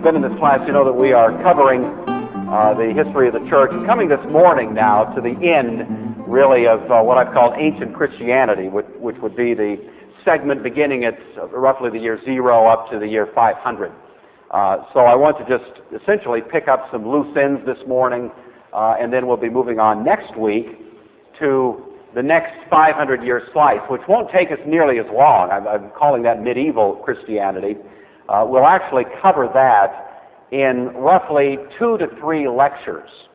been in this class, you know that we are covering the history of the church, and coming this morning now to the end, really, of what I've called ancient Christianity, which would be the segment beginning at roughly the year 0 up to the year 500. So I want to just essentially pick up some loose ends this morning, and then we'll be moving on next week to the next 500-year slice, which won't take us nearly as long. I'm calling that medieval Christianity. We'll actually cover that in roughly 2 to 3 lectures.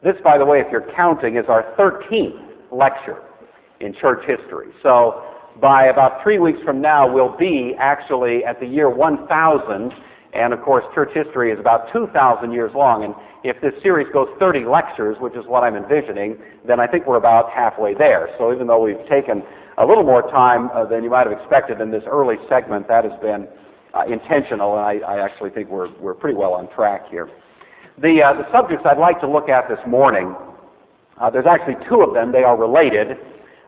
This, by the way, if you're counting, is our 13th lecture in church history. So by about 3 weeks from now, we'll be actually at the year 1000, and of course church history is about 2,000 years long, and if this series goes 30 lectures, which is what I'm envisioning, then I think we're about halfway there. So even though we've taken a little more time than you might have expected in this early segment, that has been intentional, and I actually think we're pretty well on track here. The subjects I'd like to look at this morning, there's actually 2 of them. They are related,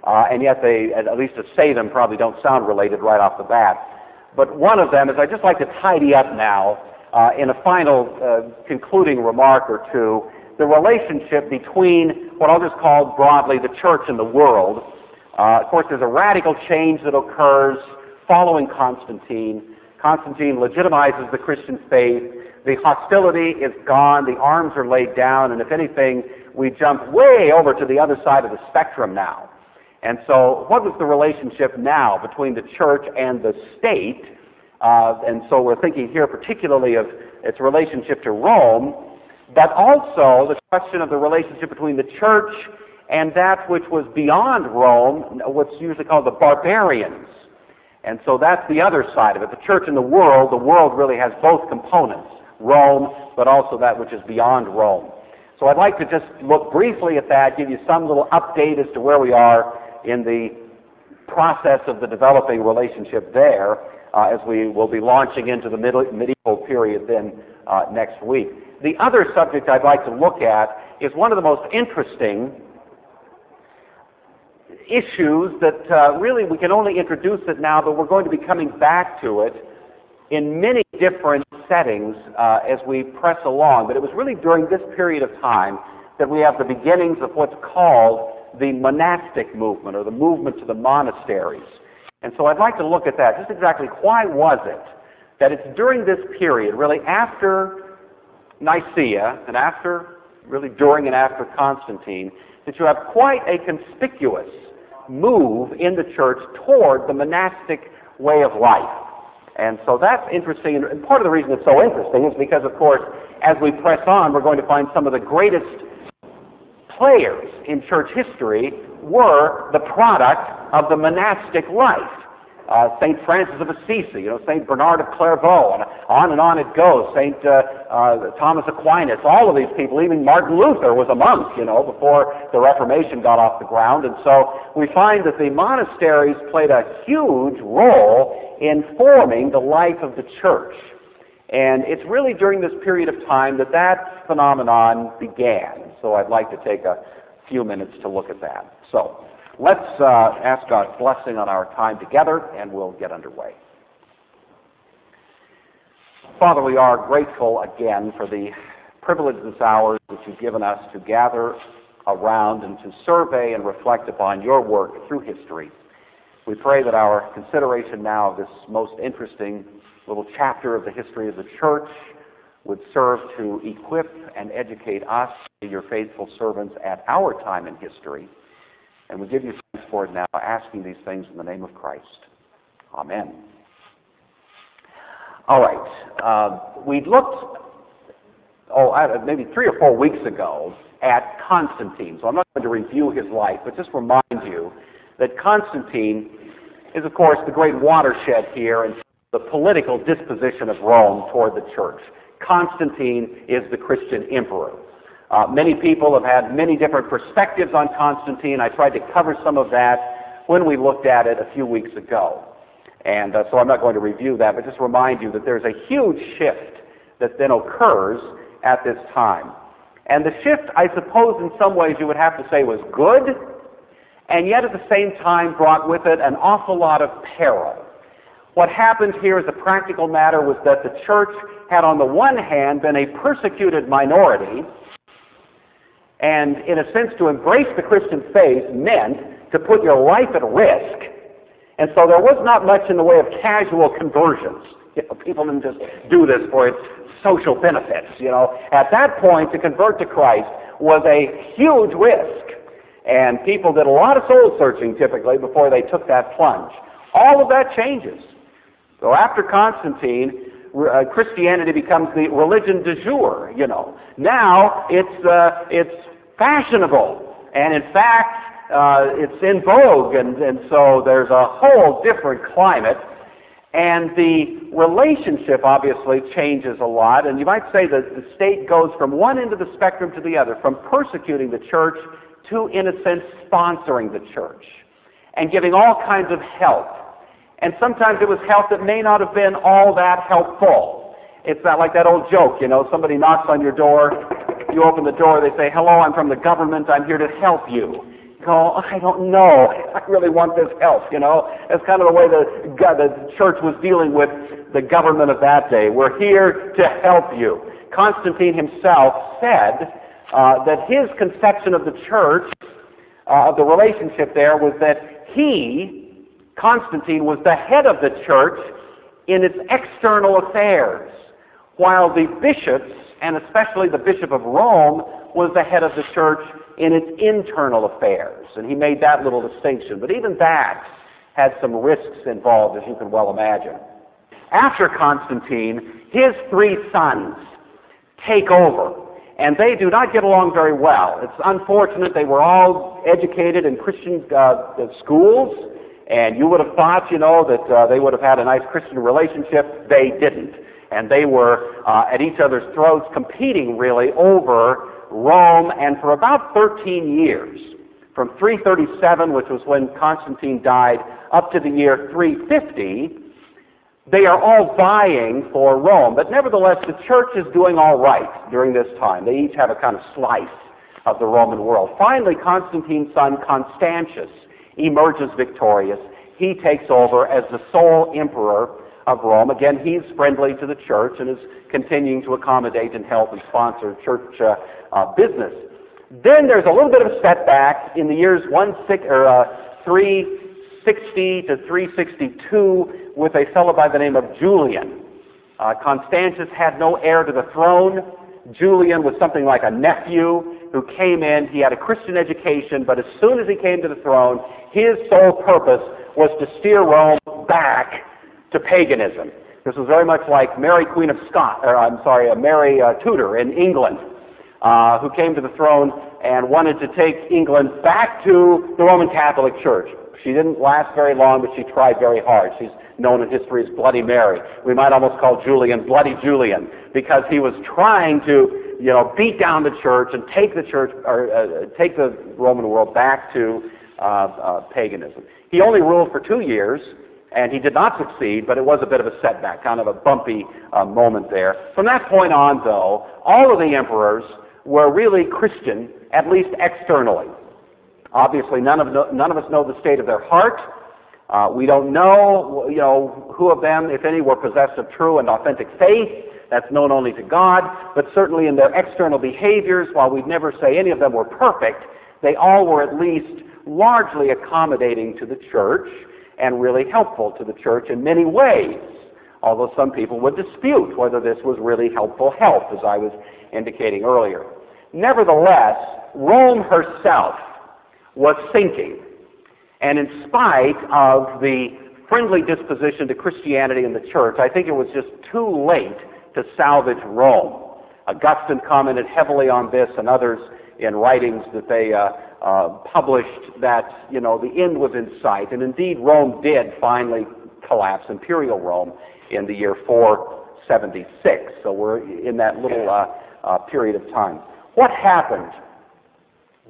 and yet they, at least to say them, probably don't sound related right off the bat. But one of them is I'd just like to tidy up now in a final concluding remark or two, the relationship between what I'll just call broadly the church and the world. Of course, there's a radical change that occurs following Constantine. Constantine legitimizes the Christian faith. The hostility is gone. The arms are laid down. And if anything, we jump way over to the other side of the spectrum now. And so what was the relationship now between the church and the state? And so we're thinking here particularly of its relationship to Rome, but also the question of the relationship between the church and that which was beyond Rome, what's usually called the barbarians. And so that's the other side of it. The church and the world really has both components, Rome, but also that which is beyond Rome. So I'd like to just look briefly at that, give you some little update as to where we are in the process of the developing relationship there, as we will be launching into the medieval period then next week. The other subject I'd like to look at is one of the most interesting issues that really we can only introduce it now, but we're going to be coming back to it in many different settings as we press along. But it was really during this period of time that we have the beginnings of what's called the monastic movement, or the movement to the monasteries. And so I'd like to look at that. Just exactly why was it that it's during this period, really after Nicaea, and during and after Constantine, that you have quite a conspicuous move in the church toward the monastic way of life. And so that's interesting, and part of the reason it's so interesting is because, of course, as we press on, we're going to find some of the greatest players in church history were the product of the monastic life. St. Francis of Assisi, St. Bernard of Clairvaux, and on it goes. St. Thomas Aquinas, all of these people, even Martin Luther was a monk, before the Reformation got off the ground. And so we find that the monasteries played a huge role in forming the life of the church. And it's really during this period of time that phenomenon began. So I'd like to take a few minutes to look at that. So let's ask God's blessing on our time together, and we'll get underway. Father, we are grateful again for the privilege this hour that you've given us to gather around and to survey and reflect upon your work through history. We pray that our consideration now of this most interesting little chapter of the history of the church would serve to equip and educate us, your faithful servants, at our time in history. And we give you thanks for it now, asking these things in the name of Christ. Amen. All right. We looked, maybe 3 or 4 weeks ago at Constantine. So I'm not going to review his life, but just remind you that Constantine is, of course, the great watershed here in the political disposition of Rome toward the church. Constantine is the Christian emperor. Many people have had many different perspectives on Constantine. I tried to cover some of that when we looked at it a few weeks ago. And so I'm not going to review that, but just remind you that there's a huge shift that then occurs at this time. And the shift, I suppose, in some ways you would have to say was good, and yet at the same time brought with it an awful lot of peril. What happened here as a practical matter was that the church had on the one hand been a persecuted minority, and in a sense to embrace the Christian faith meant to put your life at risk. And so there was not much in the way of casual conversions. People didn't just do this for its social benefits. At that point, to convert to Christ was a huge risk. And people did a lot of soul searching typically before they took that plunge. All of that changes. So after Constantine, Christianity becomes the religion du jour. Now it's fashionable, and in fact it's in vogue, and so there's a whole different climate, and the relationship obviously changes a lot. And you might say that the state goes from one end of the spectrum to the other, from persecuting the church to, in a sense, sponsoring the church and giving all kinds of help. And sometimes it was help that may not have been all that helpful. It's not like that old joke, somebody knocks on your door, you open the door, they say, "Hello, I'm from the government, I'm here to help you." You go, "I don't know, I really want this help," That's kind of the way the church was dealing with the government of that day. We're here to help you. Constantine himself said that his conception of the church, of the relationship there, was that Constantine was the head of the church in its external affairs, while the bishops, and especially the Bishop of Rome, was the head of the church in its internal affairs. And he made that little distinction. But even that had some risks involved, as you can well imagine. After Constantine, his 3 sons take over, and they do not get along very well. It's unfortunate. They were all educated in Christian schools, and you would have thought, that they would have had a nice Christian relationship. They didn't. And they were at each other's throats, competing really over Rome, and for about 13 years, from 337, which was when Constantine died, up to the year 350, they are all vying for Rome. But nevertheless, the church is doing all right during this time. They each have a kind of slice of the Roman world. Finally, Constantine's son, Constantius, emerges victorious. He takes over as the sole emperor of Rome. Again, he's friendly to the church and is continuing to accommodate and help and sponsor church business. Then there's a little bit of a setback in the years 360 to 362 with a fellow by the name of Julian. Constantius had no heir to the throne. Julian was something like a nephew who came in. He had a Christian education, but as soon as he came to the throne, his sole purpose was to steer Rome back to paganism. This was very much like Mary Queen of Mary Tudor in England, who came to the throne and wanted to take England back to the Roman Catholic Church. She didn't last very long, but she tried very hard. She's known in history as Bloody Mary. We might almost call Julian Bloody Julian, because he was trying to, beat down the church and take the church, or take the Roman world back to paganism. He only ruled for 2 years, and he did not succeed, but it was a bit of a setback, kind of a bumpy moment there. From that point on, though, all of the emperors were really Christian, at least externally. Obviously, none of us know the state of their heart. We don't know, who of them, if any, were possessed of true and authentic faith. That's known only to God. But certainly in their external behaviors, while we'd never say any of them were perfect, they all were at least largely accommodating to the church and really helpful to the church in many ways, although some people would dispute whether this was really helpful help, as I was indicating earlier. Nevertheless, Rome herself was sinking, and in spite of the friendly disposition to Christianity in the church, I think it was just too late to salvage Rome. Augustine commented heavily on this, and others in writings that they published, that, the end was in sight. And indeed, Rome did finally collapse, imperial Rome, in the year 476. So we're in that little period of time. What happened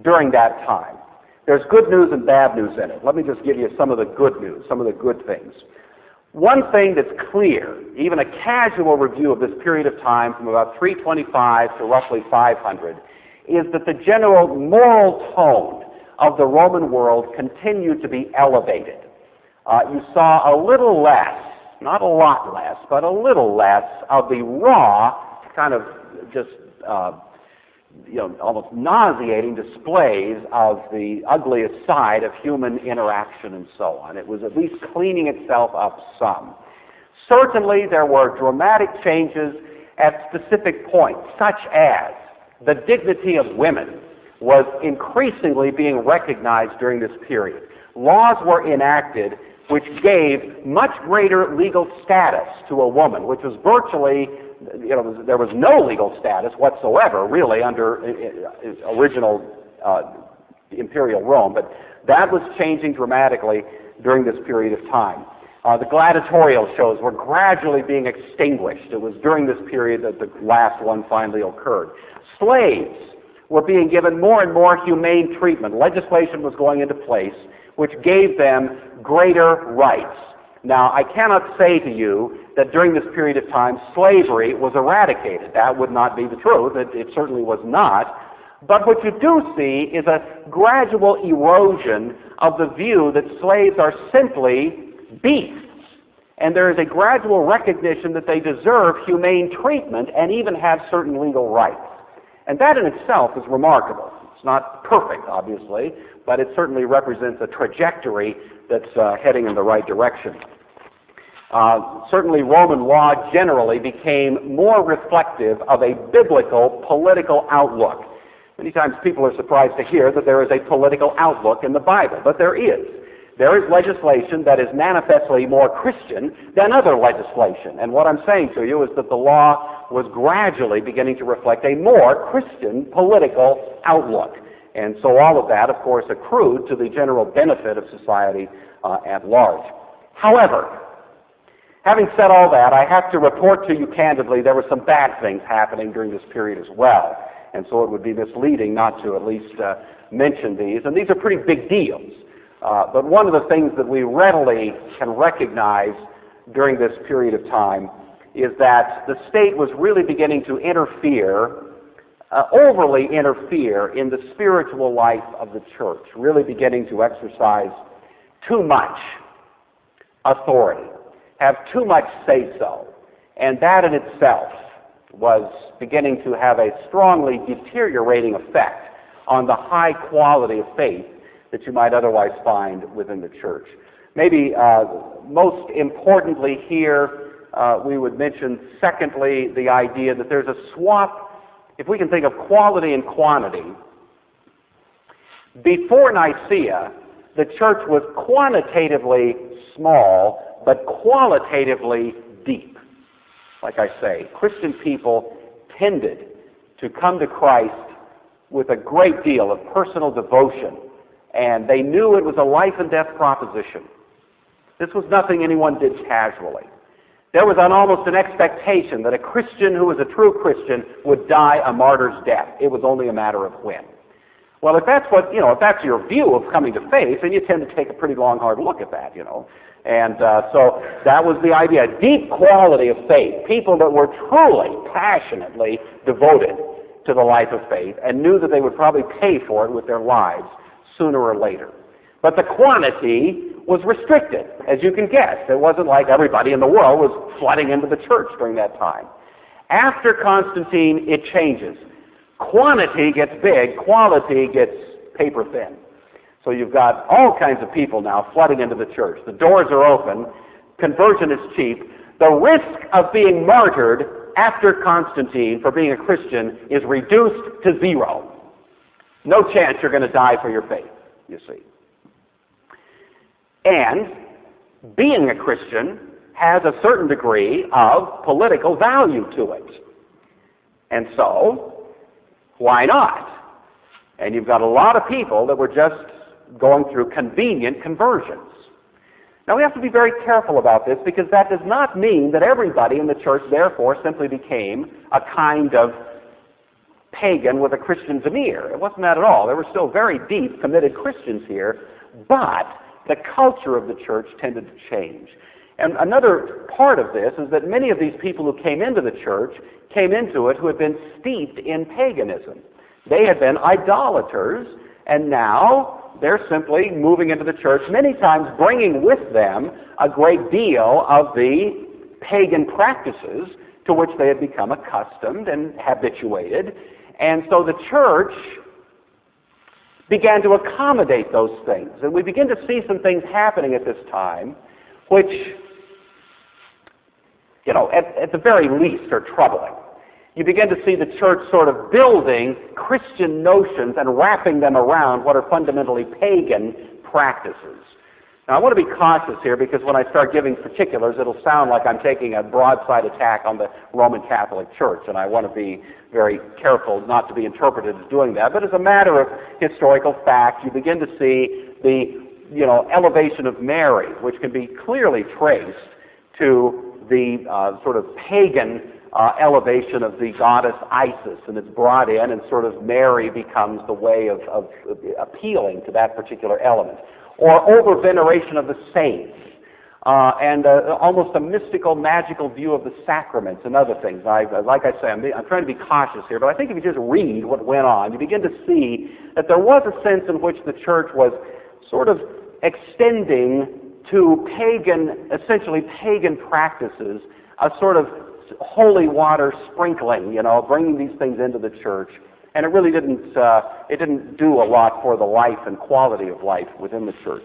during that time? There's good news and bad news in it. Let me just give you some of the good news, some of the good things. One thing that's clear, even a casual review of this period of time from about 325 to roughly 500, is that the general moral tone of the Roman world continued to be elevated. You saw a little less not a lot less, but a little less of the raw, kind of just almost nauseating displays of the ugliest side of human interaction and so on. It was at least cleaning itself up some. Certainly there were dramatic changes at specific points, such as the dignity of women was increasingly being recognized during this period. Laws were enacted which gave much greater legal status to a woman, which was virtually, there was no legal status whatsoever, really, under original imperial Rome, but that was changing dramatically during this period of time. The gladiatorial shows were gradually being extinguished. It was during this period that the last one finally occurred. Slaves were being given more and more humane treatment. Legislation was going into place which gave them greater rights. Now, I cannot say to you that during this period of time slavery was eradicated. That would not be the truth. It certainly was not. But what you do see is a gradual erosion of the view that slaves are simply beasts. And there is a gradual recognition that they deserve humane treatment and even have certain legal rights. And that in itself is remarkable. It's not perfect, obviously, but it certainly represents a trajectory that's heading in the right direction. Certainly Roman law generally became more reflective of a biblical political outlook. Many times people are surprised to hear that there is a political outlook in the Bible, but there is. There is legislation that is manifestly more Christian than other legislation. And what I'm saying to you is that the law was gradually beginning to reflect a more Christian political outlook. And so all of that, of course, accrued to the general benefit of society at large. However, having said all that, I have to report to you candidly there were some bad things happening during this period as well. And so it would be misleading not to at least mention these. And these are pretty big deals. But one of the things that we readily can recognize during this period of time is that the state was really beginning to overly interfere in the spiritual life of the church, really beginning to exercise too much authority, have too much say-so. And that in itself was beginning to have a strongly deteriorating effect on the high quality of faith that you might otherwise find within the church. Maybe most importantly here, we would mention, secondly, the idea that there's a swap, if we can think of quality and quantity. Before Nicaea, the church was quantitatively small, but qualitatively deep. Like I say, Christian people tended to come to Christ with a great deal of personal devotion, and they knew it was a life and death proposition. This was nothing anyone did casually. There was almost an expectation that a Christian who was a true Christian would die a martyr's death. It was only a matter of when. Well, if that's your view of coming to faith, then you tend to take a pretty long, hard look at that, And so that was the idea, deep quality of faith, people that were truly, passionately devoted to the life of faith and knew that they would probably pay for it with their lives sooner or later. But the quantity was restricted, as you can guess. It wasn't like everybody in the world was flooding into the church during that time. After Constantine, it changes. Quantity gets big, quality gets paper thin. So you've got all kinds of people now flooding into the church. The doors are open. Conversion is cheap. The risk of being martyred after Constantine for being a Christian is reduced to zero. No chance you're going to die for your faith, you see. And being a Christian has a certain degree of political value to it. And so, why not? And you've got a lot of people that were just going through convenient conversions. Now we have to be very careful about this because that does not mean that everybody in the church therefore simply became a kind of pagan with a Christian veneer. It wasn't that at all. There were still very deep, committed Christians here, but the culture of the church tended to change. And another part of this is that many of these people who came into the church came into it who had been steeped in paganism. They had been idolaters, and now They're simply moving into the church, many times bringing with them a great deal of the pagan practices to which they had become accustomed and habituated. And so the church began to accommodate those things. And we begin to see some things happening at this time which, at the very least are troubling. You begin to see the church sort of building Christian notions and wrapping them around what are fundamentally pagan practices. Now, I want to be cautious here because when I start giving particulars, it'll sound like I'm taking a broadside attack on the Roman Catholic Church, and I want to be very careful not to be interpreted as doing that. But as a matter of historical fact, you begin to see the elevation of Mary, which can be clearly traced to the sort of pagan elevation of the goddess Isis, and it's brought in, and sort of Mary becomes the way of appealing to that particular element. Or over-veneration of the saints, and almost a mystical, magical view of the sacraments and other things. Like I say, I'm trying to be cautious here, but I think if you just read what went on, you begin to see that there was a sense in which the church was sort of extending to essentially pagan practices, a sort of holy water sprinkling, bringing these things into the church. And it really didn't do a lot for the life and quality of life within the church.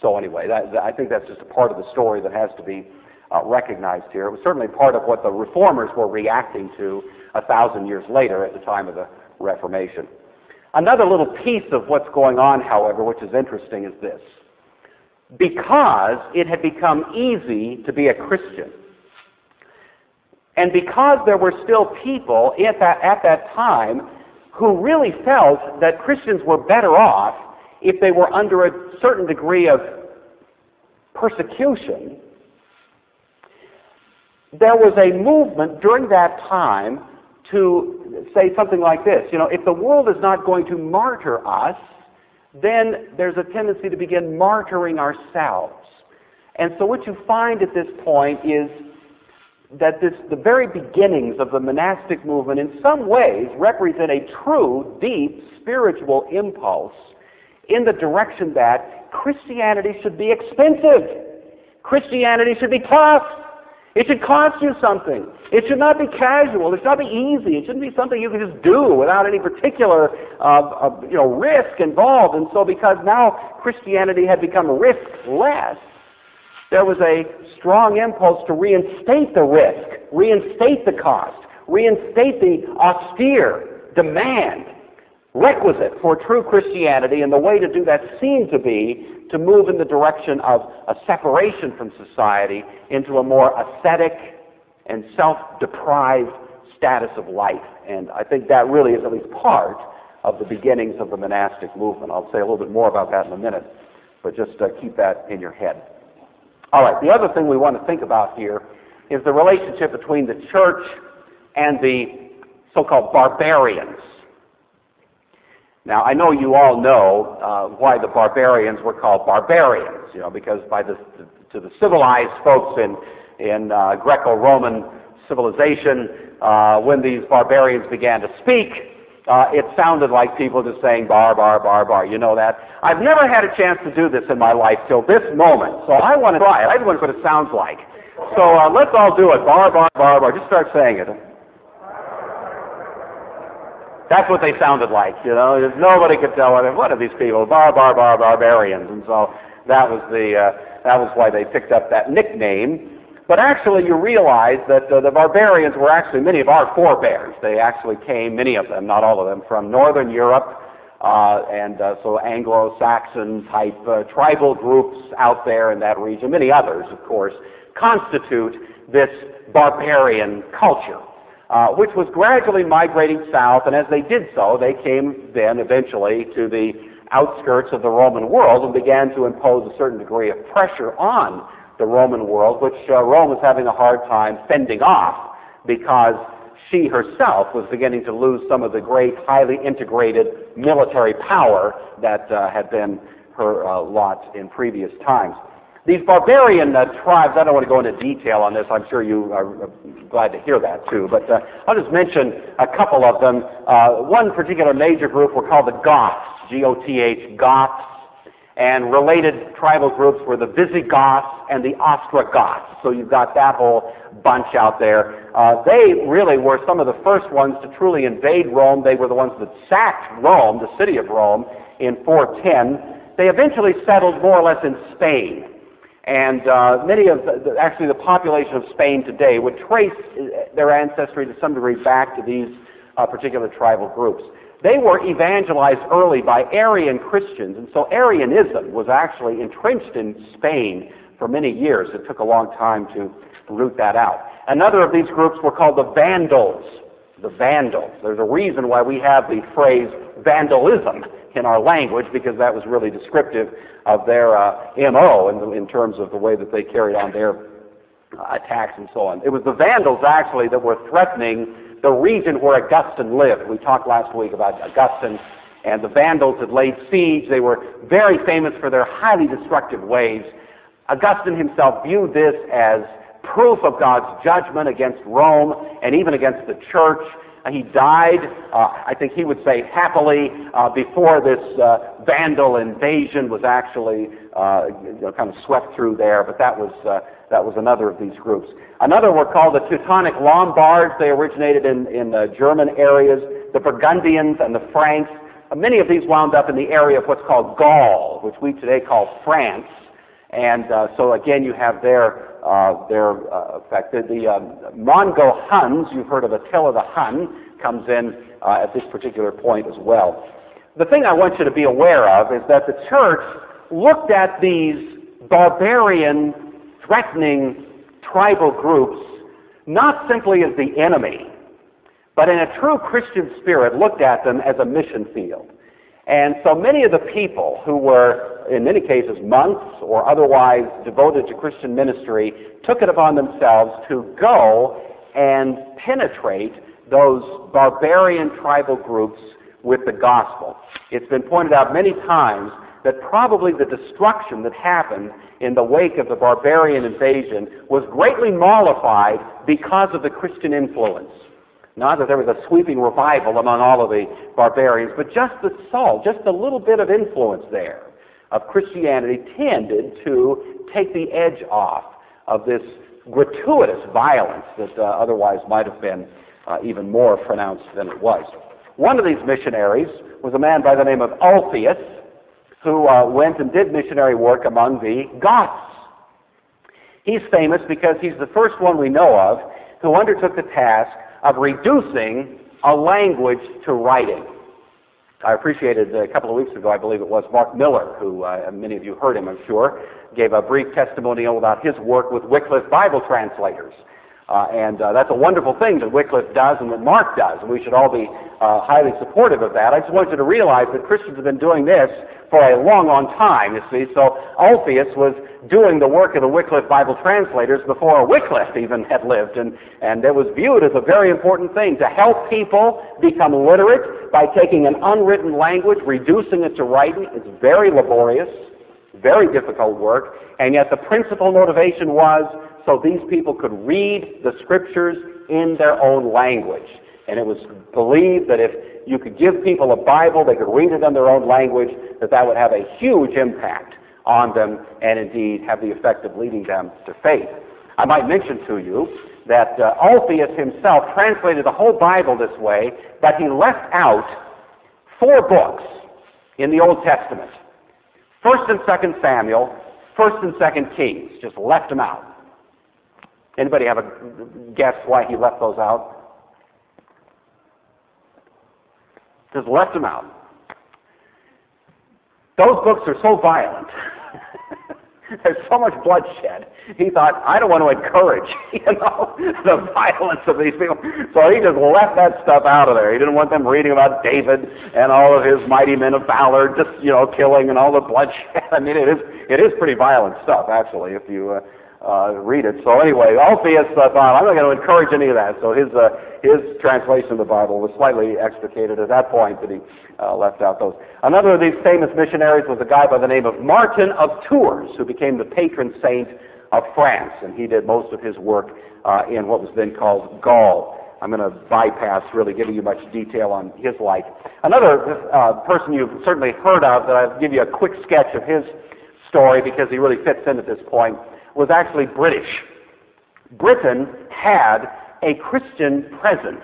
So anyway, I think that's just a part of the story that has to be recognized here. It was certainly part of what the reformers were reacting to 1,000 years later at the time of the Reformation. Another little piece of what's going on, however, which is interesting, is this. Because it had become easy to be a Christian, and because there were still people at that time who really felt that Christians were better off if they were under a certain degree of persecution, there was a movement during that time to say something like this. If the world is not going to martyr us, then there's a tendency to begin martyring ourselves. And so what you find at this point is that the very beginnings of the monastic movement in some ways represent a true, deep, spiritual impulse in the direction that Christianity should be expensive. Christianity should be tough. It should cost you something. It should not be casual. It should not be easy. It shouldn't be something you can just do without any particular risk involved. And so because now Christianity had become riskless, there was a strong impulse to reinstate the risk, reinstate the cost, reinstate the austere demand requisite for true Christianity, and the way to do that seemed to be to move in the direction of a separation from society into a more ascetic and self-deprived status of life. And I think that really is at least part of the beginnings of the monastic movement. I'll say a little bit more about that in a minute, but just keep that in your head. All right, the other thing we want to think about here is the relationship between the church and the so-called barbarians. Now, I know you all know why the barbarians were called barbarians, because to the civilized folks in Greco-Roman civilization, when these barbarians began to speak, it sounded like people just saying bar, bar, bar, bar. You know that? I've never had a chance to do this in my life till this moment, so I want to try it. I just want to see what it sounds like. So let's all do it. Bar, bar, bar, bar. Just start saying it. That's what they sounded like, Nobody could tell what are these people? Bar, bar, bar, barbarians. And so that was why they picked up that nickname. But actually, you realize that the barbarians were actually many of our forebears. They actually came, many of them, not all of them, from Northern Europe, and so Anglo-Saxon type tribal groups out there in that region. Many others, of course, constitute this barbarian culture, which was gradually migrating south. And as they did so, they came then eventually to the outskirts of the Roman world and began to impose a certain degree of pressure on the Roman world, which Rome was having a hard time fending off because she herself was beginning to lose some of the great, highly integrated military power that had been her lot in previous times. These barbarian tribes, I don't want to go into detail on this. I'm sure you are glad to hear that too. But I'll just mention a couple of them. One particular major group were called the Goths. G-O-T-H, Goths, and related tribal groups were the Visigoths and the Ostrogoths. So you've got that whole bunch out there. They really were some of the first ones to truly invade Rome. They were the ones that sacked Rome, the city of Rome, in 410. They eventually settled more or less in Spain. And many of actually the population of Spain today would trace their ancestry to some degree back to these particular tribal groups. They were evangelized early by Arian Christians, and so Arianism was actually entrenched in Spain for many years. It took a long time to root that out. Another of these groups were called the Vandals. The Vandals. There's a reason why we have the phrase vandalism in our language, because that was really descriptive of their MO in terms of the way that they carried on their attacks and so on. It was the Vandals actually that were threatening the region where Augustine lived. We talked last week about Augustine, and the Vandals had laid siege. They were very famous for their highly destructive ways. Augustine himself viewed this as proof of God's judgment against Rome and even against the church. He died, I think he would say happily, before this Vandal invasion was actually kind of swept through there, but that was another of these groups. Another were called the Teutonic Lombards. They originated in German areas. The Burgundians and the Franks. Many of these wound up in the area of what's called Gaul, which we today call France. And so again, you have their effect. The Mongol Huns, you've heard of Attila the Hun, comes in at this particular point as well. The thing I want you to be aware of is that the church looked at these barbarian, threatening tribal groups not simply as the enemy, but in a true Christian spirit looked at them as a mission field. And so many of the people who were, in many cases, monks or otherwise devoted to Christian ministry, took it upon themselves to go and penetrate those barbarian tribal groups with the gospel. It's been pointed out many times that probably the destruction that happened in the wake of the barbarian invasion was greatly mollified because of the Christian influence. Not that there was a sweeping revival among all of the barbarians, but just the salt, just a little bit of influence there of Christianity tended to take the edge off of this gratuitous violence that otherwise might have been even more pronounced than it was. One of these missionaries was a man by the name of Ulfius, who went and did missionary work among the Goths. He's famous because he's the first one we know of who undertook the task of reducing a language to writing. I appreciated a couple of weeks ago, I believe it was, Mark Miller, who many of you heard him, I'm sure, gave a brief testimonial about his work with Wycliffe Bible translators. And that's a wonderful thing that Wycliffe does and that Mark does, and we should all be highly supportive of that. I just want you to realize that Christians have been doing this for a long, long time, you see. So Ulfius was doing the work of the Wycliffe Bible translators before Wycliffe even had lived, and it was viewed as a very important thing to help people become literate by taking an unwritten language, reducing it to writing. It's very laborious, very difficult work, and yet the principal motivation was so these people could read the scriptures in their own language. And it was believed that if you could give people a Bible, they could read it in their own language, that would have a huge impact on them and indeed have the effect of leading them to faith. I might mention to you that Ulfius himself translated the whole Bible this way, but he left out 4 books in the Old Testament. 1st and 2nd Samuel, 1st and 2nd Kings, just left them out. Anybody have a guess why he left those out? Just left them out. Those books are so violent. There's so much bloodshed. He thought, I don't want to encourage, the violence of these people. So he just left that stuff out of there. He didn't want them reading about David and all of his mighty men of valor, just, killing and all the bloodshed. I mean, it is pretty violent stuff, actually, if you read it. So anyway, Ulfius thought, I'm not going to encourage any of that. So his translation of the Bible was slightly extricated at that point, that he left out those. Another of these famous missionaries was a guy by the name of Martin of Tours, who became the patron saint of France, and he did most of his work in what was then called Gaul. I'm going to bypass really giving you much detail on his life. Another person you've certainly heard of, that I'll give you a quick sketch of his story because he really fits in at this point, was actually British. Britain had a Christian presence.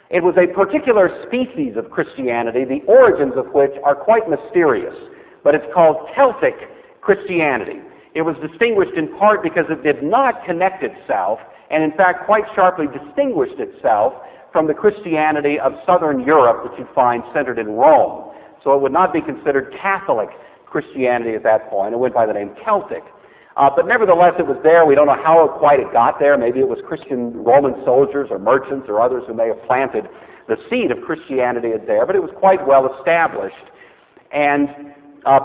It was a particular species of Christianity, the origins of which are quite mysterious, but it's called Celtic Christianity. It was distinguished in part because it did not connect itself, and in fact quite sharply distinguished itself from the Christianity of southern Europe that you find centered in Rome. So it would not be considered Catholic Christianity at that point. It went by the name Celtic. But nevertheless, it was there. We don't know how quite it got there. Maybe it was Christian Roman soldiers or merchants or others who may have planted the seed of Christianity there, but it was quite well established. And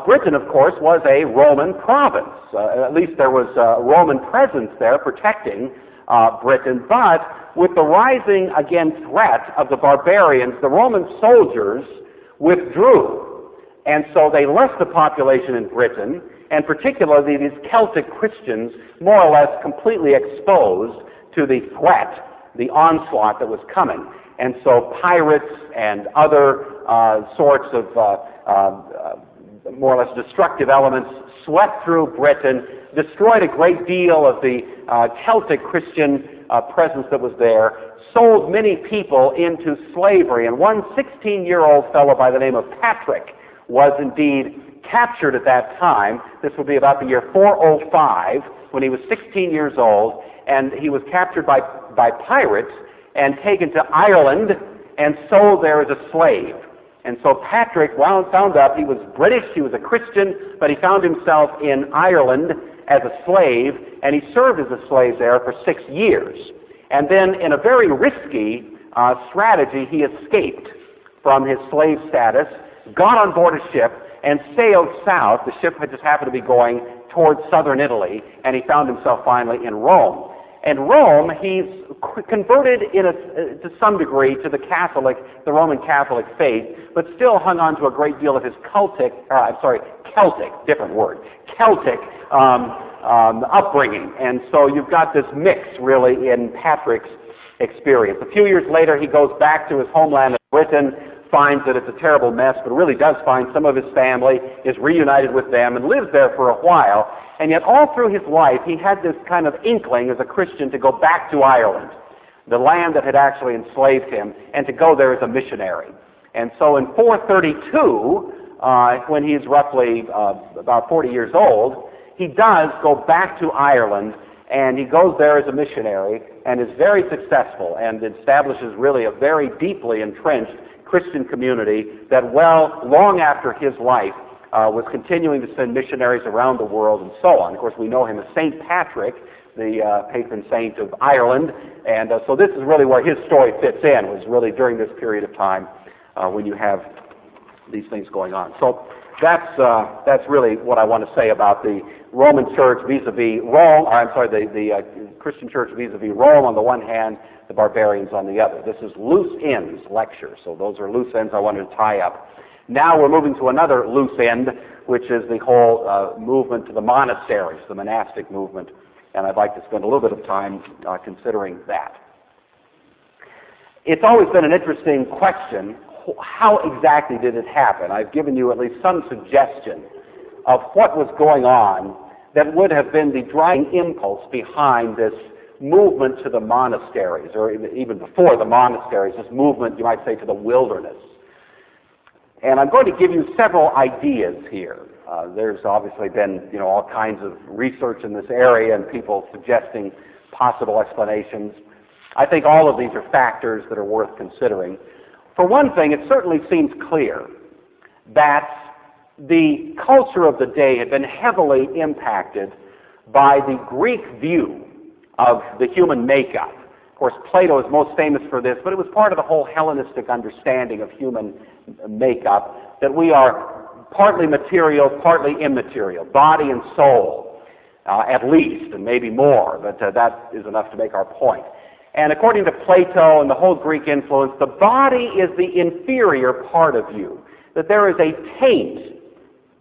Britain, of course, was a Roman province. At least there was a Roman presence there protecting Britain. But with the rising, again, threat of the barbarians, the Roman soldiers withdrew. And so they left the population in Britain, and particularly these Celtic Christians, more or less completely exposed to the threat, the onslaught that was coming. And so pirates and other sorts of more or less destructive elements swept through Britain, destroyed a great deal of the Celtic Christian presence that was there, sold many people into slavery. And one 16-year-old fellow by the name of Patrick was indeed captured at that time. This would be about the year 405, when he was 16 years old, and he was captured by pirates and taken to Ireland and sold there as a slave. And so Patrick found up, he was British, he was a Christian, but he found himself in Ireland as a slave, and he served as a slave there for 6 years. And then in a very risky strategy, he escaped from his slave status, got on board a ship, and sailed south. The ship had just happened to be going towards southern Italy, and he found himself finally in Rome. And Rome, he's converted to some degree to the Roman Catholic faith, but still hung on to a great deal of his Celtic upbringing. And so you've got this mix, really, in Patrick's experience. A few years later, he goes back to his homeland of Britain, finds that it's a terrible mess, but really does find some of his family, is reunited with them, and lives there for a while. And yet all through his life, he had this kind of inkling as a Christian to go back to Ireland, the land that had actually enslaved him, and to go there as a missionary. And so in 432, when he's roughly about 40 years old, he does go back to Ireland, and he goes there as a missionary and is very successful and establishes really a very deeply entrenched Christian community that long after his life was continuing to send missionaries around the world and so on. Of course, we know him as St. Patrick, the patron saint of Ireland, and so this is really where his story fits in, was really during this period of time when you have these things going on. So that's really what I want to say about the Roman Church vis-a-vis Rome, the Christian Church vis-a-vis Rome on the one hand, the barbarians on the other. This is loose ends lecture, so those are loose ends I wanted to tie up. Now we're moving to another loose end, which is the whole movement to the monasteries, the monastic movement, and I'd like to spend a little bit of time considering that. It's always been an interesting question, how exactly did it happen? I've given you at least some suggestion of what was going on that would have been the driving impulse behind this movement to the monasteries, or even before the monasteries, this movement, you might say, to the wilderness. And I'm going to give you several ideas here. There's obviously been, all kinds of research in this area and people suggesting possible explanations. I think all of these are factors that are worth considering. For one thing, it certainly seems clear that the culture of the day had been heavily impacted by the Greek view of the human makeup. Of course, Plato is most famous for this, but it was part of the whole Hellenistic understanding of human makeup, that we are partly material, partly immaterial, body and soul, at least, and maybe more, but that is enough to make our point. And according to Plato and the whole Greek influence, the body is the inferior part of you, that there is a taint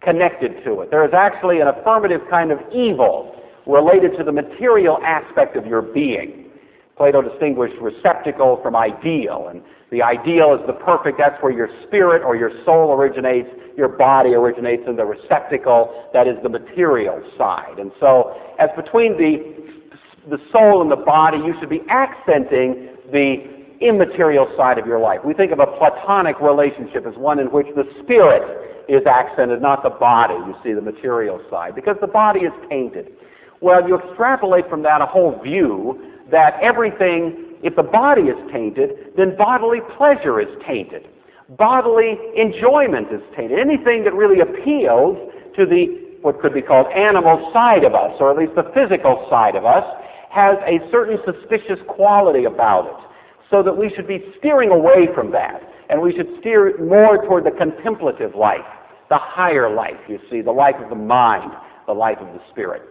connected to it. There is actually an affirmative kind of evil related to the material aspect of your being. Plato distinguished receptacle from ideal, and the ideal is the perfect. That's where your spirit or your soul originates. Your body originates in the receptacle. That is the material side. And so, as between the soul and the body, you should be accenting the immaterial side of your life. We think of a platonic relationship as one in which the spirit is accented, not the body. You see, the material side, because the body is tainted. Well, you extrapolate from that a whole view that everything, if the body is tainted, then bodily pleasure is tainted. Bodily enjoyment is tainted. Anything that really appeals to the, what could be called animal side of us, or at least the physical side of us, has a certain suspicious quality about it. So that we should be steering away from that. And we should steer more toward the contemplative life, the higher life, you see, the life of the mind, the life of the spirit.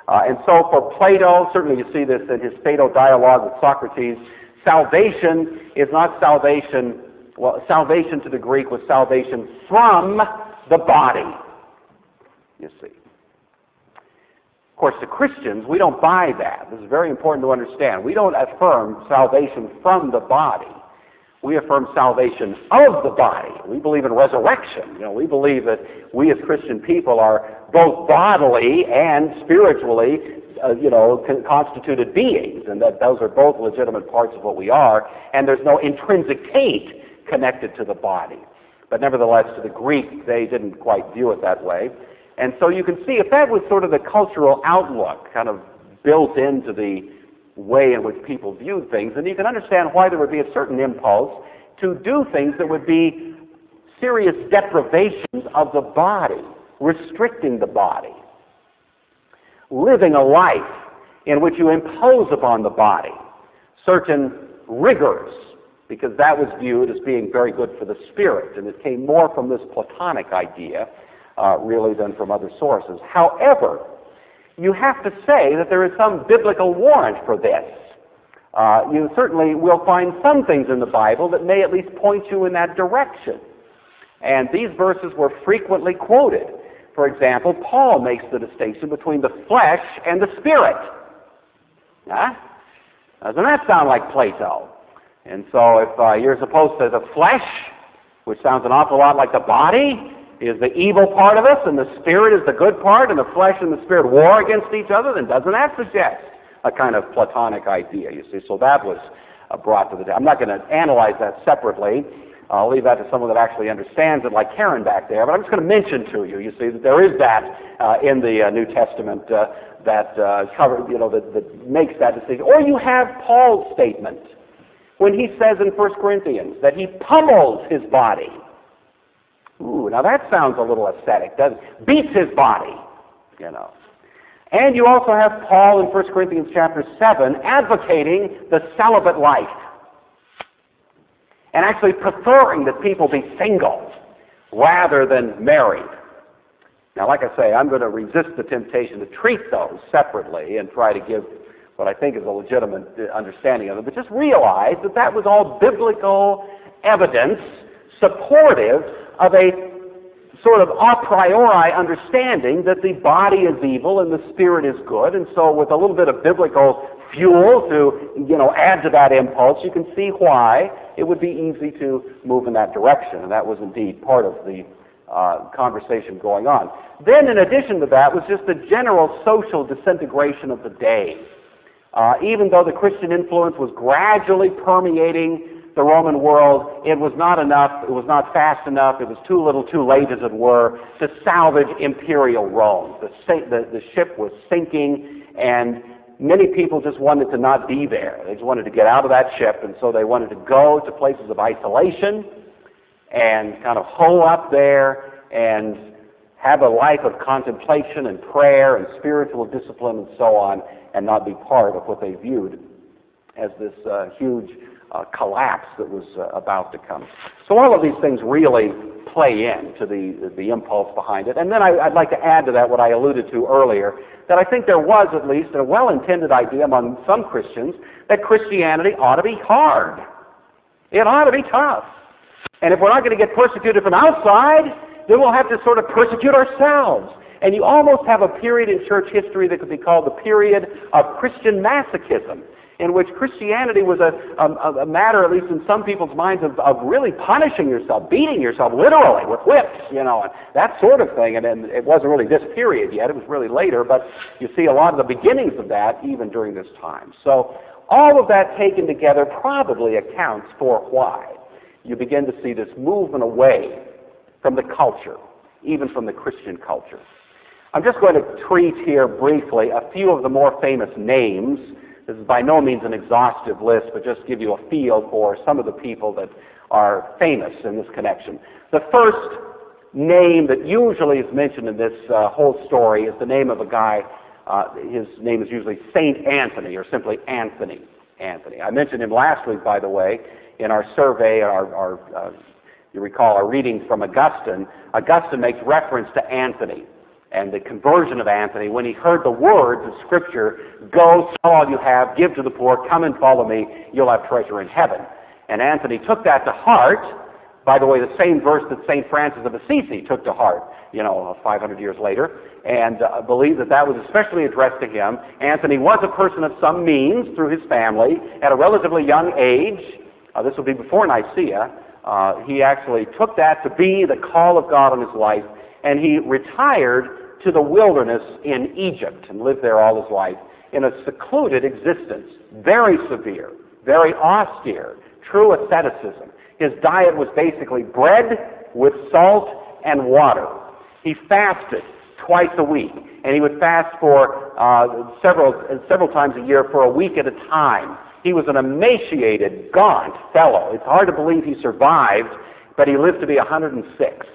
And so for Plato, certainly you see this in his Phaedo dialogue with Socrates, salvation is not salvation, well, salvation to the Greek was salvation from the body, you see. Of course, to Christians, we don't buy that. This is very important to understand. We don't affirm salvation from the body. We affirm salvation of the body. We believe in resurrection. You know, we believe that we as Christian people are both bodily and spiritually, constituted beings, and that those are both legitimate parts of what we are, and there's no intrinsic taint connected to the body. But nevertheless, to the Greek, they didn't quite view it that way. And so you can see if that was sort of the cultural outlook kind of built into the way in which people viewed things, then you can understand why there would be a certain impulse to do things that would be serious deprivations of the body, restricting the body, living a life in which you impose upon the body certain rigors, because that was viewed as being very good for the spirit, and it came more from this Platonic idea really than from other sources. However, you have to say that there is some biblical warrant for this. You certainly will find some things in the Bible that may at least point you in that direction. And these verses were frequently quoted. For example, Paul makes the distinction between the flesh and the spirit. Huh? Doesn't that sound like Plato? And so if you're supposed to, the flesh, which sounds an awful lot like the body, is the evil part of us, and the spirit is the good part, and the flesh and the spirit war against each other, then doesn't that suggest a kind of Platonic idea, you see? So that was brought to the... I'm not going to analyze that separately. I'll leave that to someone that actually understands it, like Karen back there, but I'm just going to mention to you, you see, that there is that in the New Testament that makes that distinction. Or you have Paul's statement when he says in 1 Corinthians that he pummels his body. Ooh, now that sounds a little ascetic, doesn't it? Beats his body, you know. And you also have Paul in 1 Corinthians chapter 7 advocating the celibate life and actually preferring that people be single rather than married. Now, like I say, I'm going to resist the temptation to treat those separately and try to give what I think is a legitimate understanding of it, but just realize that that was all biblical evidence supportive of a sort of a priori understanding that the body is evil and the spirit is good. And so with a little bit of biblical fuel to, add to that impulse, you can see why it would be easy to move in that direction. And that was indeed part of the conversation going on. Then in addition to that was just the general social disintegration of the day. Even though the Christian influence was gradually permeating the Roman world, it was not enough, it was not fast enough, it was too little too late, as it were, to salvage imperial Rome. The ship was sinking, and many people just wanted to not be there. They just wanted to get out of that ship, and so they wanted to go to places of isolation and kind of hole up there and have a life of contemplation and prayer and spiritual discipline and so on, and not be part of what they viewed as this huge collapse that was about to come. So all of these things really play into the impulse behind it. And then I'd like to add to that what I alluded to earlier, that I think there was at least a well-intended idea among some Christians that Christianity ought to be hard. It ought to be tough. And if we're not going to get persecuted from outside, then we'll have to sort of persecute ourselves. And you almost have a period in church history that could be called the period of Christian masochism, in which Christianity was a matter, at least in some people's minds, of really punishing yourself, beating yourself literally with whips, and that sort of thing. And it wasn't really this period yet. It was really later, but you see a lot of the beginnings of that even during this time. So all of that taken together probably accounts for why you begin to see this movement away from the culture, even from the Christian culture. I'm just going to treat here briefly a few of the more famous names. This is by no means an exhaustive list, but just give you a feel for some of the people that are famous in this connection. The first name that usually is mentioned in this whole story is the name of a guy. His name is usually Saint Anthony, or simply Anthony. I mentioned him last week, by the way, in our survey, you recall our reading from Augustine. Augustine makes reference to Anthony and the conversion of Anthony when he heard the words of Scripture, "Go, sell all you have, give to the poor, come and follow me, you'll have treasure in heaven." And Anthony took that to heart. By the way, the same verse that St. Francis of Assisi took to heart, 500 years later, and believed that was especially addressed to him. Anthony was a person of some means through his family at a relatively young age. This will be before Nicaea. He actually took that to be the call of God on his life, and he retired to the wilderness in Egypt and lived there all his life in a secluded existence, very severe, very austere, true asceticism. His diet was basically bread with salt and water. He fasted twice a week, and he would fast for several times a year for a week at a time. He was an emaciated, gaunt fellow. It's hard to believe he survived, but he lived to be 106.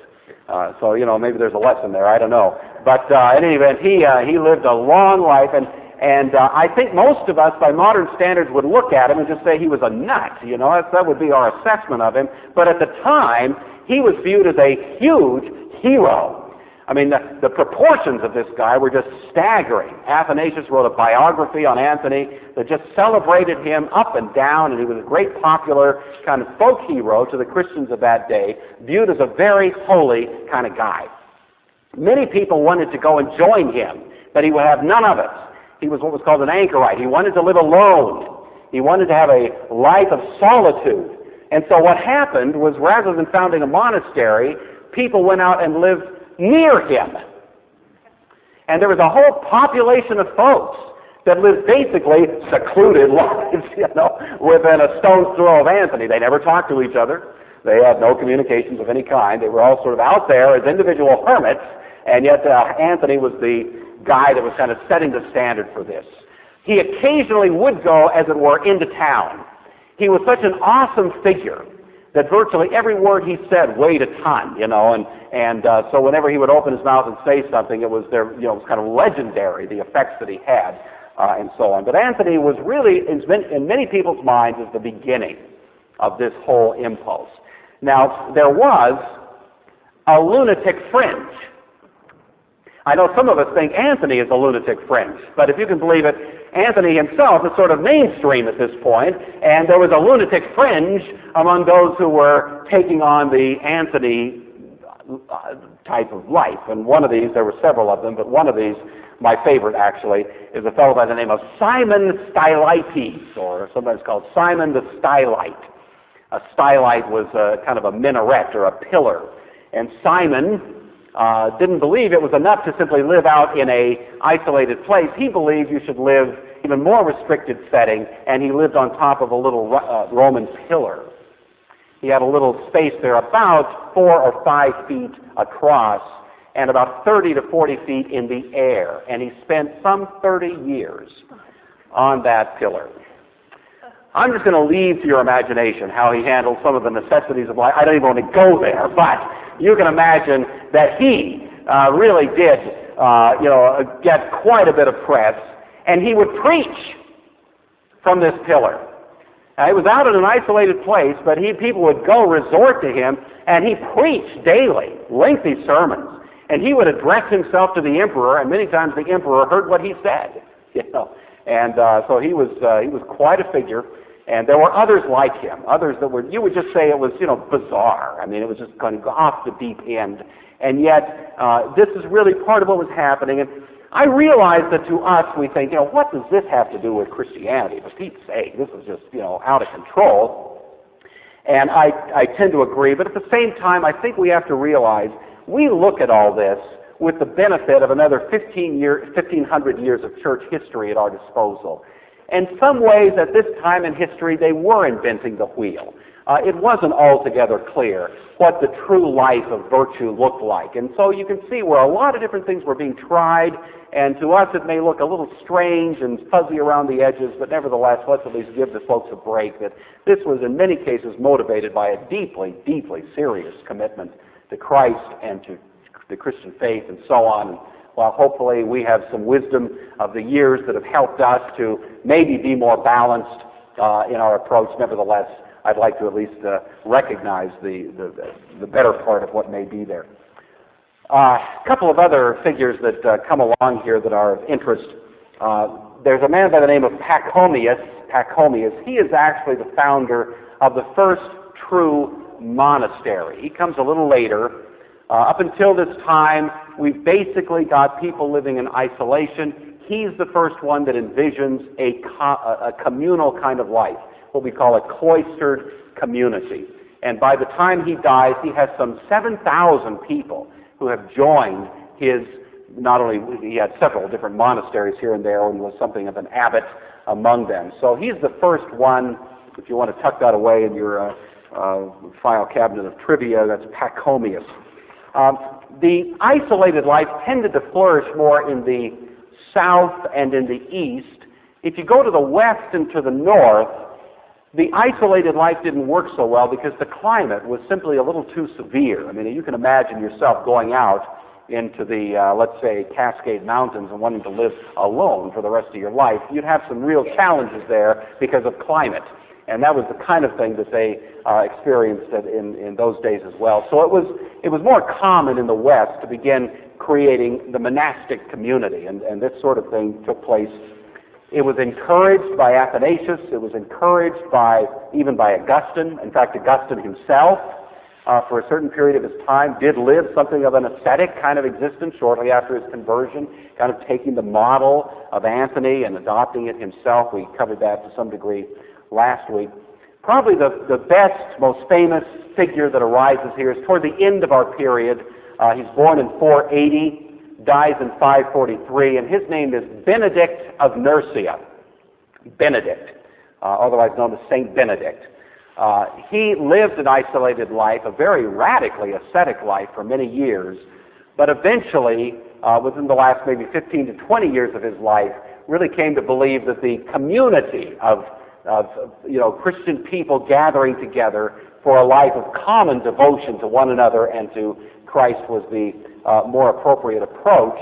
So, maybe there's a lesson there. I don't know. But in any event, he lived a long life, and I think most of us, by modern standards, would look at him and just say he was a nut. That would be our assessment of him. But at the time, he was viewed as a huge hero. I mean, the proportions of this guy were just staggering. Athanasius wrote a biography on Anthony that just celebrated him up and down, and he was a great popular kind of folk hero to the Christians of that day, viewed as a very holy kind of guy. Many people wanted to go and join him, but he would have none of it. He was what was called an anchorite. He wanted to live alone. He wanted to have a life of solitude. And so what happened was, rather than founding a monastery, people went out and lived near him. And there was a whole population of folks that lived basically secluded lives, within a stone's throw of Anthony. They never talked to each other. They had no communications of any kind. They were all sort of out there as individual hermits, and yet Anthony was the guy that was kind of setting the standard for this. He occasionally would go, as it were, into town. He was such an awesome figure that virtually every word he said weighed a ton, and so whenever he would open his mouth and say something, it was it was kind of legendary, the effects that he had, and so on. But Anthony was really, in many people's minds, is the beginning of this whole impulse. Now, there was a lunatic fringe. I know some of us think Anthony is a lunatic fringe, but if you can believe it, Anthony himself is sort of mainstream at this point, and there was a lunatic fringe among those who were taking on the Anthony type of life. And one of these, there were several of them, but one of these, my favorite actually, is a fellow by the name of Simon Stylites, or sometimes called Simon the Stylite. A stylite was kind of a minaret or a pillar. And Simon didn't believe it was enough to simply live out in an isolated place. He believed you should live in a more restricted setting, and he lived on top of a little Roman pillar. He had a little space there about 4 or 5 feet across and about 30 to 40 feet in the air, and he spent some 30 years on that pillar. I'm just going to leave to your imagination how he handled some of the necessities of life. I don't even want to go there, but you can imagine that he really did, get quite a bit of press, and he would preach from this pillar. Now, he was out in an isolated place, but people would go resort to him, and he preached daily, lengthy sermons, and he would address himself to the emperor, and many times the emperor heard what he said, and so he was quite a figure. And there were others like him, others that were, you would just say it was, bizarre. I mean, it was just kind of off the deep end. And yet, this is really part of what was happening. And I realize that to us we think, what does this have to do with Christianity? For Pete's sake, this is just, out of control. And I tend to agree, but at the same time, I think we have to realize we look at all this with the benefit of another 1,500 years of church history at our disposal. In some ways, at this time in history, they were inventing the wheel. It wasn't altogether clear what the true life of virtue looked like. And so you can see where a lot of different things were being tried, and to us it may look a little strange and fuzzy around the edges, but nevertheless, let's at least give the folks a break that this was in many cases motivated by a deeply, deeply serious commitment to Christ and to the Christian faith and so on. And while hopefully we have some wisdom of the years that have helped us to maybe be more balanced in our approach, nevertheless, I'd like to at least recognize the better part of what may be there. A couple of other figures that come along here that are of interest. There's a man by the name of Pachomius. He is actually the founder of the first true monastery. He comes a little later. Up until this time, we've basically got people living in isolation. He's the first one that envisions a communal kind of life, what we call a cloistered community. And by the time he dies, he has some 7,000 people who have joined his, not only, he had several different monasteries here and there, and was something of an abbot among them. So he's the first one, if you want to tuck that away in your file cabinet of trivia, that's Pachomius. The isolated life tended to flourish more in the south and in the east. If you go to the west and to the north, the isolated life didn't work so well because the climate was simply a little too severe. I mean, you can imagine yourself going out into the, let's say, Cascade Mountains and wanting to live alone for the rest of your life. You'd have some real challenges there because of climate. And that was the kind of thing that they experienced in those days as well. So it was more common in the West to begin creating the monastic community, and this sort of thing took place. It was encouraged by Athanasius. It was encouraged even by Augustine. In fact, Augustine himself, for a certain period of his time, did live something of an ascetic kind of existence shortly after his conversion, kind of taking the model of Anthony and adopting it himself. We covered that to some degree last week. Probably the best, most famous figure that arises here is toward the end of our period. He's born in 480. Dies in 543, and his name is Benedict of Nursia. Benedict, otherwise known as Saint Benedict. He lived an isolated life, a very radically ascetic life for many years, but eventually, within the last maybe 15 to 20 years of his life, really came to believe that the community of Christian people gathering together for a life of common devotion to one another and to Christ was the more appropriate approach.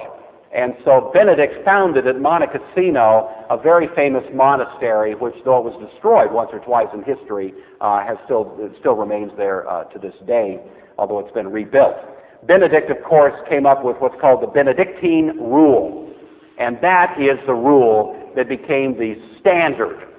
And so Benedict founded at Monte Cassino a very famous monastery, which, though it was destroyed once or twice in history, it still remains there to this day, although it's been rebuilt. Benedict, of course, came up with what's called the Benedictine rule, and that is the rule that became the standard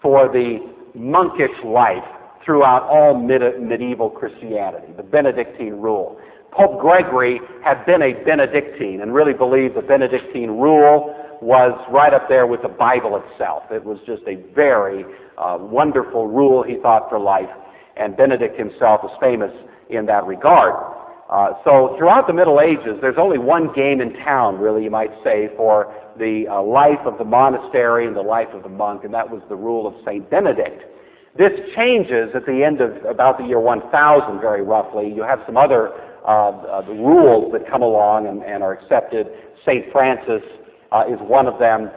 for the monkish life throughout all medieval Christianity, the Benedictine rule. Pope Gregory had been a Benedictine and really believed the Benedictine rule was right up there with the Bible itself. It was just a very wonderful rule, he thought, for life, and Benedict himself was famous in that regard. So throughout the Middle Ages, there's only one game in town, really, you might say, for the life of the monastery and the life of the monk, and that was the rule of St. Benedict. This changes at the end of about the year 1000, very roughly. You have some other the rules that come along and are accepted. St. Francis is one of them,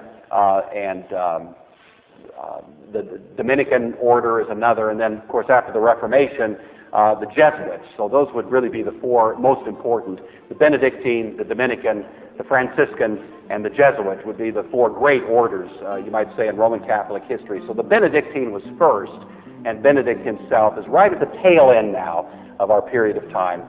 and the Dominican order is another, and then, of course, after the Reformation, the Jesuits. So those would really be the four most important. The Benedictine, the Dominican, the Franciscan, and the Jesuit would be the four great orders, you might say, in Roman Catholic history. So the Benedictine was first, and Benedict himself is right at the tail end now of our period of time.